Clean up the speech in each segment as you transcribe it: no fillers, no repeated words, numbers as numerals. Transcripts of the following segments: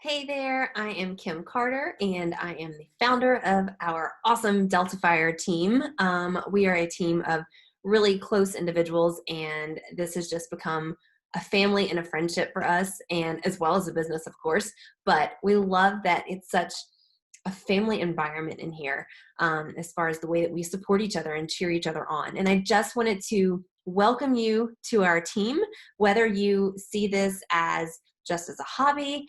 Hey there, I am Kim Carter, and I am the founder of our awesome Delta Fire team. We are a team of really close individuals, and this has just become a family and a friendship for us, and as well as a business, of course. But we love that it's such a family environment in here, as far as the way that we support each other and cheer each other on. And I just wanted to welcome you to our team, whether you see this as just as a hobby.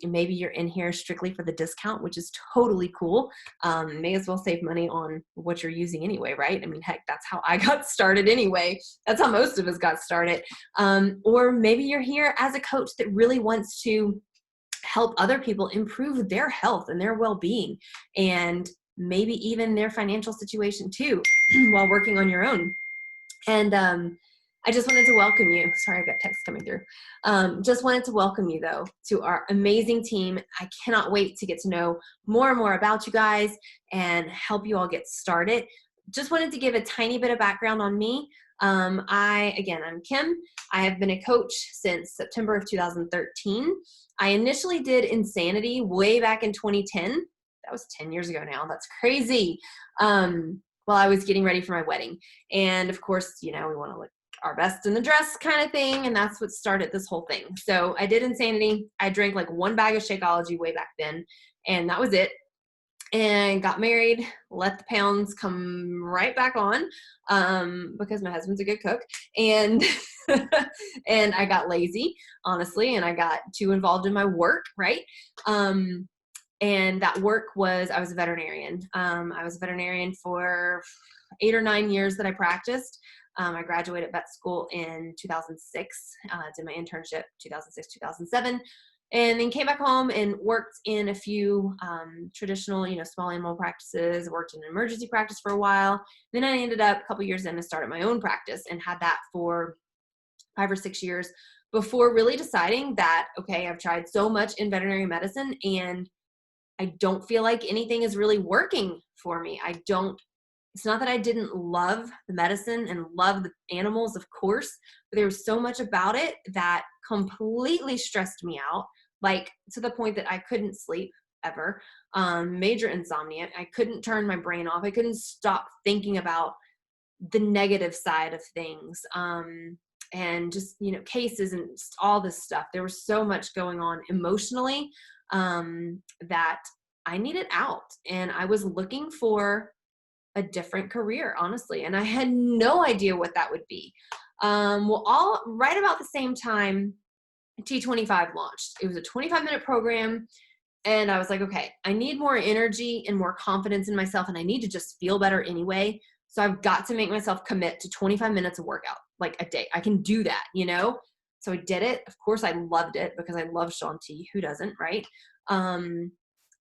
Maybe you're in here strictly for the discount, which is totally cool. May as well save money on what you're using anyway, right? I mean, heck, that's how I got started anyway. That's how most of us got started. Or maybe you're here as a coach that really wants to help other people improve their health and their well-being, and maybe even their financial situation too, while working on your own. And I just wanted to welcome you. Sorry, I've got text coming through. Just wanted to welcome you, though, to our amazing team. I cannot wait to get to know more and more about you guys and help you all get started. Just wanted to give a tiny bit of background on me. I'm Kim. I have been a coach since September of 2013. I initially did Insanity way back in 2010. That was 10 years ago now. That's crazy. While I was getting ready for my wedding. And of course, we want to look our best in the dress kind of thing. And that's what started this whole thing. So I did Insanity. I drank like one bag of Shakeology way back then. And that was it. And got married, let the pounds come right back on, because my husband's a good cook. And and I got lazy, honestly, and I got too involved in my work, right? And that work was, I was a veterinarian. I was a veterinarian for 8 or 9 years that I practiced. I graduated vet school in 2006, did my internship 2006, 2007, and then came back home and worked in a few traditional, small animal practices, worked in an emergency practice for a while. Then I ended up a couple years in and started my own practice and had that for 5 or 6 years before really deciding that, okay, I've tried so much in veterinary medicine and I don't feel like anything is really working for me. It's not that I didn't love the medicine and love the animals, of course, but there was so much about it that completely stressed me out, like to the point that I couldn't sleep ever. Major insomnia. I couldn't turn my brain off. I couldn't stop thinking about the negative side of things. And just, cases and just all this stuff. There was so much going on emotionally, that I needed out, and I was looking for a different career, honestly, and I had no idea what that would be. Well, all right about the same time, T25 launched. It was a 25-minute program, and I was like, okay, I need more energy and more confidence in myself, and I need to just feel better anyway. So I've got to make myself commit to 25 minutes of workout, like a day. I can do that. So I did it. Of course, I loved it because I love Shaun T. Who doesn't, right?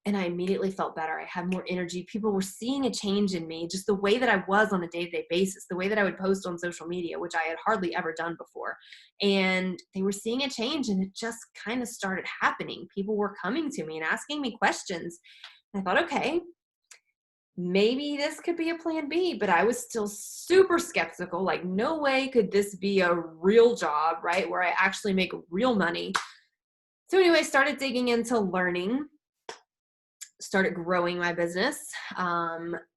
And I immediately felt better. I had more energy. People were seeing a change in me, just the way that I was on a day-to-day basis, the way that I would post on social media, which I had hardly ever done before. And they were seeing a change, and it just kind of started happening. People were coming to me and asking me questions. And I thought, okay, maybe this could be a plan B, but I was still super skeptical. Like, no way could this be a real job, right? Where I actually make real money. So anyway, started digging into learning, started growing my business.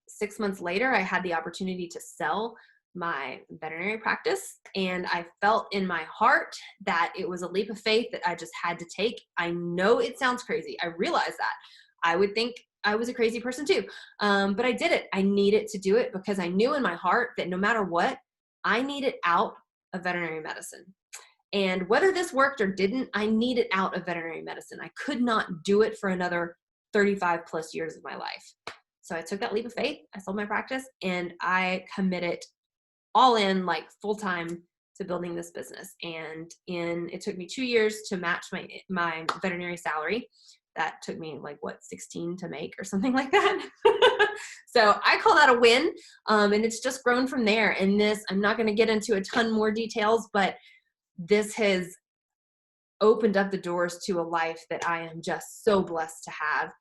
6 months later, I had the opportunity to sell my veterinary practice, and I felt in my heart that it was a leap of faith that I just had to take. I know it sounds crazy. I realize that. I would think I was a crazy person too. But I did it. I needed to do it because I knew in my heart that no matter what, I needed out of veterinary medicine. And whether this worked or didn't, I needed out of veterinary medicine. I could not do it for another 35 plus years of my life. So I took that leap of faith. I sold my practice and I committed all in, like full time, to building this business. And it took me 2 years to match my veterinary salary. That took me 16 to make or something like that. So I call that a win. And it's just grown from there. And I'm not going to get into a ton more details, but this has opened up the doors to a life that I am just so blessed to have.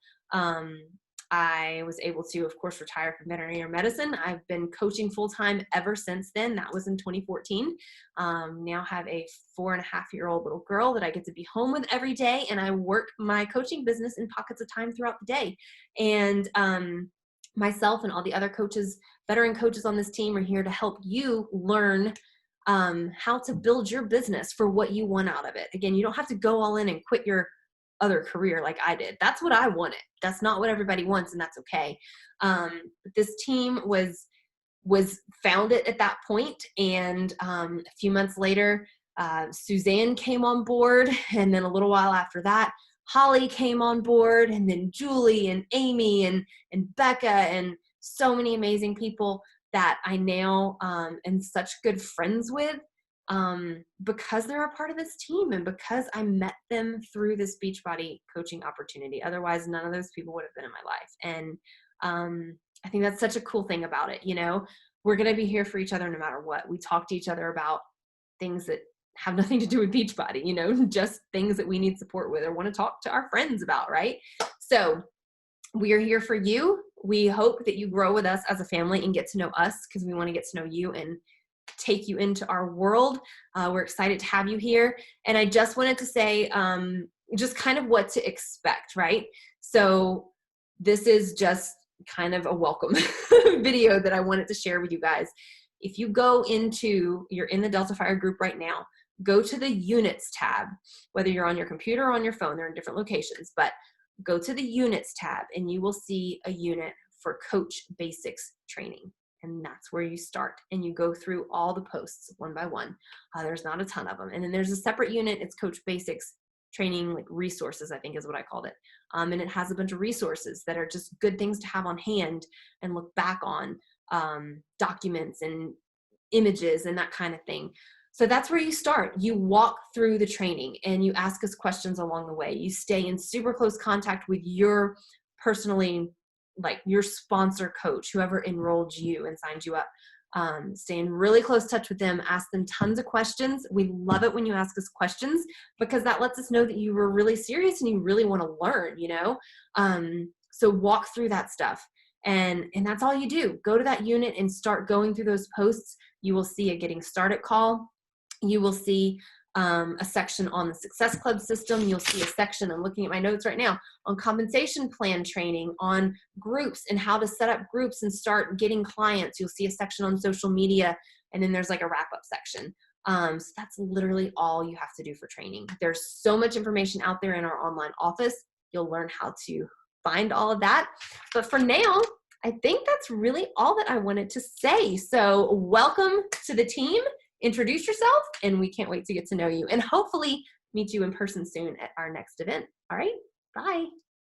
I was able to, of course, retire from veterinary medicine. I've been coaching full-time ever since then. That was in 2014. Now have a 4.5-year-old little girl that I get to be home with every day, and I work my coaching business in pockets of time throughout the day. And myself and all the other coaches, veteran coaches on this team, are here to help you learn how to build your business for what you want out of it. Again, you don't have to go all in and quit your other career like I did. That's what I wanted. That's not what everybody wants, and that's okay. But this team was founded at that point, and a few months later, Suzanne came on board, and then a little while after that, Holly came on board, and then Julie and Amy and Becca, and so many amazing people that I now am such good friends with because they're a part of this team and because I met them through this Beachbody coaching opportunity. Otherwise, none of those people would have been in my life. And I think that's such a cool thing about it. You know, we're going to be here for each other no matter what. We talk to each other about things that have nothing to do with Beachbody, you know, just things that we need support with or want to talk to our friends about, right? So we are here for you. We hope that you grow with us as a family and get to know us because we want to get to know you and take you into our world. We're excited to have you here. And I just wanted to say just kind of what to expect, right? So this is just kind of a welcome video that I wanted to share with you guys. If you go into, you're in the Delta Fire group right now, go to the units tab, whether you're on your computer or on your phone, they're in different locations, but go to the units tab and you will see a unit for Coach Basics training. And that's where you start. And you go through all the posts one by one. There's not a ton of them. And then there's a separate unit. It's Coach Basics training, like resources, I think is what I called it. And it has a bunch of resources that are just good things to have on hand and look back on, documents and images and that kind of thing. So that's where you start. You walk through the training and you ask us questions along the way. You stay in super close contact with your personally, like your sponsor coach, whoever enrolled you and signed you up. Stay in really close touch with them. Ask them tons of questions. We love it when you ask us questions because that lets us know that you were really serious and you really want to learn, you know? So walk through that stuff. And that's all you do. Go to that unit and start going through those posts. You will see a getting started call. You will see a section on the Success Club system. You'll see a section, I'm looking at my notes right now, on compensation plan training, on groups and how to set up groups and start getting clients. You'll see a section on social media, and then there's like a wrap-up section. So that's literally all you have to do for training. There's so much information out there in our online office. You'll learn how to find all of that. But for now, I think that's really all that I wanted to say. So welcome to the team. Introduce yourself, and we can't wait to get to know you and hopefully meet you in person soon at our next event. All right, bye.